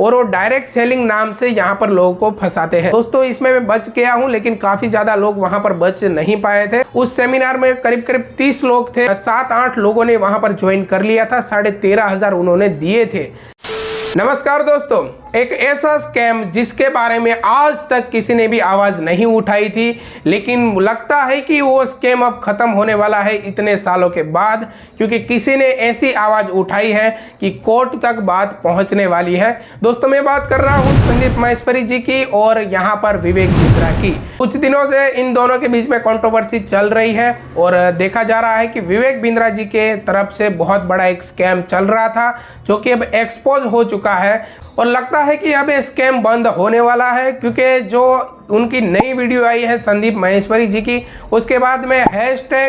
और वो direct selling नाम से यहाँ पर लोगों को फंसाते हैं। दोस्तों इसमें मैं बच गया हूँ, लेकिन काफी ज्यादा लोग वहां पर बच नहीं पाए थे। उस सेमिनार में करीब करीब 30 लोग थे, 7-8 लोगों ने वहां पर ज्वाइन कर लिया था, 13,500 उन्होंने दिए थे। नमस्कार दोस्तों, एक ऐसा स्कैम जिसके बारे में आज तक किसी ने भी आवाज नहीं उठाई थी, लेकिन लगता है कि वो स्कैम अब खत्म होने वाला है इतने सालों के बाद, क्योंकि किसी ने ऐसी आवाज उठाई है कि कोर्ट तक बात पहुंचने वाली है। दोस्तों मैं बात कर रहा हूं संदीप माहेश्वरी जी की और यहां पर विवेक बिंद्रा की। कुछ दिनों से इन दोनों के बीच में कंट्रोवर्सी चल रही है और देखा जा रहा है कि विवेक बिंद्रा जी के तरफ से बहुत बड़ा एक स्कैम चल रहा था, जो कि अब एक्सपोज हो चुका है और लगता है कि अब ये स्कैम बंद होने वाला है, क्योंकि जो उनकी नई वीडियो आई है संदीप माहेश्वरी जी की, उसके बाद में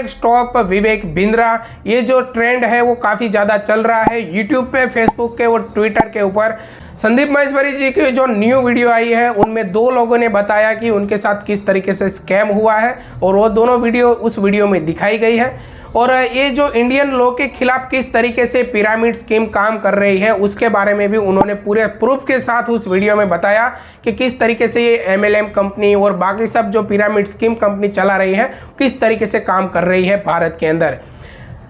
#स्टॉप विवेक बिंद्रा ये जो ट्रेंड है वो काफ़ी ज़्यादा चल रहा है यूट्यूब पे, फेसबुक के और ट्विटर के ऊपर। संदीप माहेश्वरी जी की जो न्यू वीडियो आई है उनमें 2 लोगों ने बताया कि उनके साथ किस तरीके से स्कैम हुआ है और वो दोनों वीडियो उस वीडियो में दिखाई गई है। और ये जो इंडियन लॉ के खिलाफ किस तरीके से पिरामिड स्कीम काम कर रही है उसके बारे में भी उन्होंने पूरे प्रूफ के साथ उस वीडियो में बताया कि किस तरीके से ये MLM कंपनी और बाकी सब जो पिरामिड स्कीम कंपनी चला रही है किस तरीके से काम कर रही है भारत के अंदर।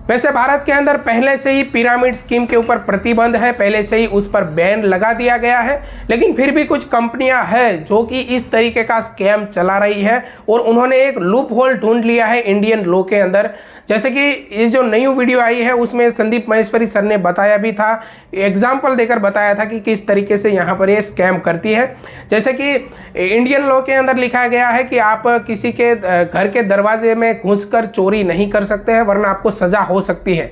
वैसे भारत के अंदर पहले से ही पिरामिड स्कीम के ऊपर प्रतिबंध है, पहले से ही उस पर बैन लगा दिया गया है, लेकिन फिर भी कुछ कंपनियां हैं जो कि इस तरीके का स्कैम चला रही है और उन्होंने एक लूप होल ढूंढ लिया है इंडियन लॉ के अंदर। जैसे कि ये जो नई वीडियो आई है उसमें संदीप माहेश्वरी सर ने बताया भी था, एग्जाम्पल देकर बताया था कि किस तरीके से यहाँ पर ये स्कैम करती है। जैसे कि इंडियन लॉ के अंदर लिखा गया है कि आप किसी के घर के दरवाजे में घुसकर चोरी नहीं कर सकते हैं, वरना आपको सजा हो सकती है।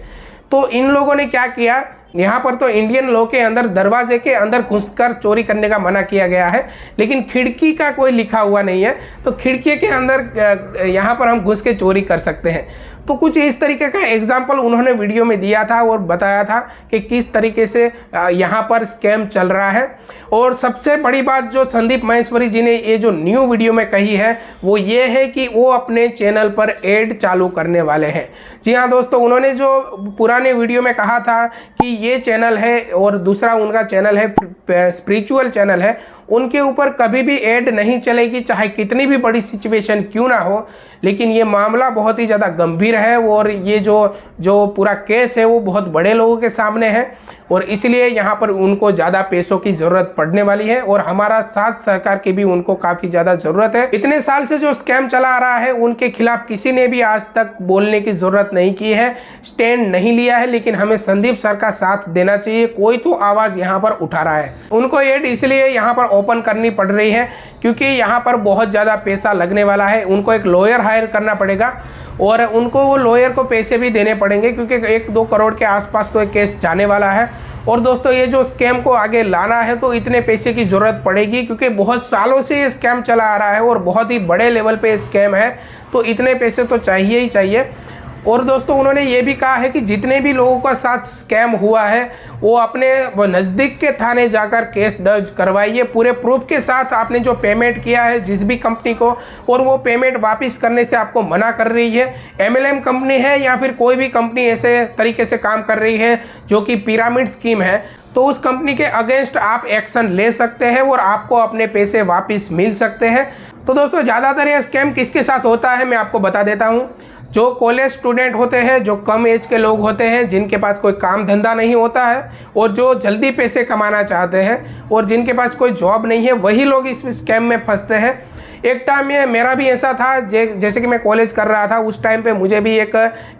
तो इन लोगों ने क्या किया, यहाँ पर तो इंडियन लॉ के अंदर दरवाजे के अंदर घुसकर चोरी करने का मना किया गया है, लेकिन खिड़की का कोई लिखा हुआ नहीं है, तो खिड़की के अंदर यहाँ पर हम घुस के चोरी कर सकते हैं। तो कुछ इस तरीके का एग्जाम्पल उन्होंने वीडियो में दिया था और बताया था कि किस तरीके से यहाँ पर स्कैम चल रहा है। और सबसे बड़ी बात जो संदीप माहेश्वरी जी ने ये जो न्यू वीडियो में कही है वो ये है कि वो अपने चैनल पर एड चालू करने वाले हैं। जी हाँ दोस्तों, उन्होंने जो पुराने वीडियो में कहा था कि ये चैनल है और दूसरा उनका चैनल है स्पिरिचुअल चैनल है, उनके ऊपर कभी भी ऐड नहीं चलेगी, चाहे कितनी भी बड़ी सिचुएशन क्यों ना हो। लेकिन ये मामला बहुत ही ज़्यादा गंभीर है और ये जो पूरा केस है वो बहुत बड़े लोगों के सामने है और इसलिए यहाँ पर उनको ज़्यादा पैसों की ज़रूरत पड़ने वाली है और हमारा साथ सहकार की भी उनको काफ़ी ज़्यादा ज़रूरत है। इतने साल से जो स्कैम चला आ रहा है उनके खिलाफ किसी ने भी आज तक बोलने की ज़रूरत नहीं की है, स्टैंड नहीं लिया है, लेकिन हमें संदीप सर का साथ देना चाहिए। कोई तो आवाज़ यहाँ पर उठा रहा है। उनको एड इसलिए यहाँ पर ओपन करनी पड़ रही है क्योंकि यहाँ पर बहुत ज़्यादा पैसा लगने वाला है। उनको एक लॉयर हायर करना पड़ेगा और उनको वो लॉयर को पैसे भी देने पड़ेंगे, क्योंकि 1-2 करोड़ के आसपास तो एक केस जाने वाला है। और दोस्तों ये जो स्कैम को आगे लाना है तो इतने पैसे की ज़रूरत पड़ेगी, क्योंकि बहुत सालों से ये स्कैम चला आ रहा है और बहुत ही बड़े लेवल पे स्कैम है, तो इतने पैसे तो चाहिए ही चाहिए। और दोस्तों उन्होंने ये भी कहा है कि जितने भी लोगों का साथ स्कैम हुआ है वो अपने नज़दीक के थाने जाकर केस दर्ज करवाइए पूरे प्रूफ के साथ। आपने जो पेमेंट किया है जिस भी कंपनी को और वो पेमेंट वापस करने से आपको मना कर रही है, MLM कंपनी है या फिर कोई भी कंपनी ऐसे तरीके से काम कर रही है जो कि पिरामिड स्कीम है, तो उस कंपनी के अगेंस्ट आप एक्शन ले सकते हैं और आपको अपने पैसे वापस मिल सकते हैं। तो दोस्तों ज़्यादातर ये स्कैम किसके साथ होता है मैं आपको बता देता हूँ। जो कॉलेज स्टूडेंट होते हैं, जो कम एज के लोग होते हैं, जिनके पास कोई काम धंधा नहीं होता है और जो जल्दी पैसे कमाना चाहते हैं और जिनके पास कोई जॉब नहीं है, वही लोग इस स्कैम में फंसते हैं। एक टाइम में मेरा भी ऐसा था, जैसे कि मैं कॉलेज कर रहा था उस टाइम पे मुझे भी एक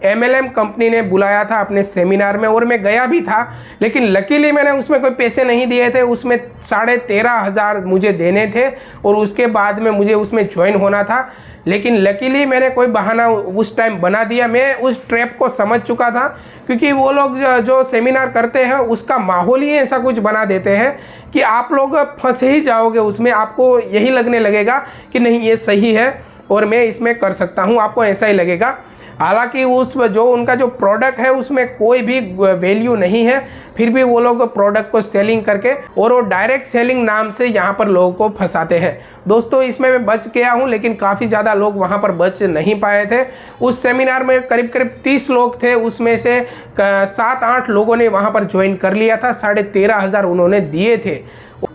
MLM कंपनी ने बुलाया था अपने सेमिनार में और मैं गया भी था, लेकिन लकीली मैंने उसमें कोई पैसे नहीं दिए थे। उसमें 13,500 मुझे देने थे और उसके बाद में मुझे उसमें ज्वाइन होना था, लेकिन लकीली मैंने कोई बहाना उस टाइम बना दिया। मैं उस ट्रैप को समझ चुका था, क्योंकि वो लोग जो सेमिनार करते हैं उसका माहौल ही ऐसा कुछ बना देते हैं कि आप लोग फंस ही जाओगे उसमें। आपको यही लगने लगेगा कि नहीं ये सही है और मैं इसमें कर सकता हूँ, आपको ऐसा ही लगेगा। हालांकि उस जो उनका जो प्रोडक्ट है उसमें कोई भी वैल्यू नहीं है, फिर भी वो लोग प्रोडक्ट को सेलिंग करके और वो डायरेक्ट सेलिंग नाम से यहाँ पर लोगों को फंसाते हैं। दोस्तों इसमें मैं बच गया हूँ, लेकिन काफ़ी ज़्यादा लोग वहाँ पर बच नहीं पाए थे। उस सेमिनार में करीब करीब 30 लोग थे, उसमें से 7-8 लोगों ने वहाँ पर ज्वाइन कर लिया था, 13,500 उन्होंने दिए थे।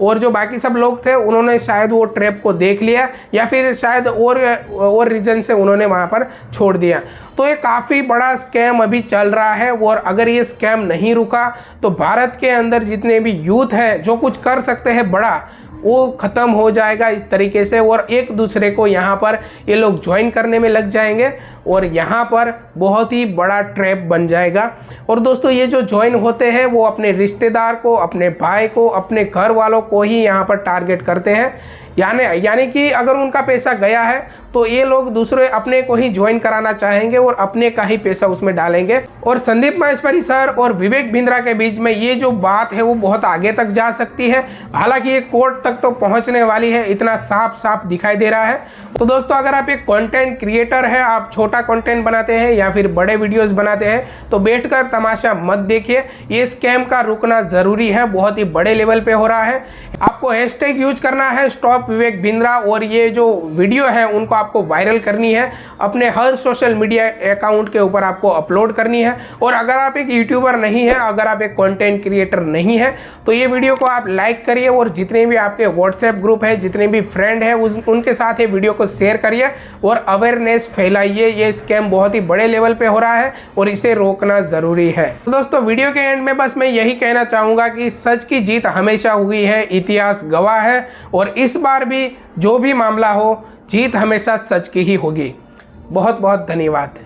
और जो बाकी सब लोग थे उन्होंने शायद वो ट्रैप को देख लिया या फिर शायद और रीजन से उन्होंने वहाँ पर छोड़ दिया। तो ये काफ़ी बड़ा स्कैम अभी चल रहा है और अगर ये स्कैम नहीं रुका तो भारत के अंदर जितने भी यूथ हैं जो कुछ कर सकते हैं बड़ा, वो ख़त्म हो जाएगा इस तरीके से और एक दूसरे को यहाँ पर ये लोग ज्वाइन करने में लग जाएंगे और यहाँ पर बहुत ही बड़ा ट्रैप बन जाएगा। और दोस्तों ये जो ज्वाइन होते हैं वो अपने रिश्तेदार को, अपने भाई को, अपने घर वालों को ही यहाँ पर टारगेट करते हैं। यानी कि अगर उनका पैसा गया है तो ये लोग दूसरे अपने को ही ज्वाइन कराना चाहेंगे और अपने का ही पैसा उसमें डालेंगे। और संदीप माहेश्वरी सर और विवेक बिंद्रा के बीच में ये जो बात है वो बहुत आगे तक जा सकती है, हालांकि ये कोर्ट तक तो पहुंचने वाली है, इतना साफ साफ दिखाई दे रहा है। तो दोस्तों अगर आप एक कंटेंट क्रिएटर है, आप छोटा कंटेंट बनाते हैं या फिर बड़े वीडियोस बनाते हैं तो बैठकर तमाशा मत देखिए, ये स्कैम का रुकना जरूरी है, बहुत ही बड़े लेवल पे हो रहा है। आपको हैशटैग यूज करना है स्टॉप विवेक बिंद्रा और ये जो वीडियो है उनको आपको वायरल करनी है, अपने हर सोशल मीडिया अकाउंट के ऊपर आपको अपलोड करनी है। और अगर आप एक यूट्यूबर नहीं है, अगर आप एक कंटेंट क्रिएटर नहीं है तो ये वीडियो को आप लाइक करिए और जितने भी आपके व्हाट्सएप ग्रुप है, जितने भी फ्रेंड है उनके साथ ये वीडियो को शेयर करिए और अवेयरनेस फैलाइए। ये स्कैम बहुत ही बड़े लेवल पे हो रहा है और इसे रोकना जरूरी है। तो दोस्तों वीडियो के एंड में बस मैं यही कहना चाहूंगा कि सच की जीत हमेशा हुई है, इतिहास गवाह है और इस बार भी जो भी मामला हो जीत हमेशा सच की ही होगी। बहुत बहुत धन्यवाद।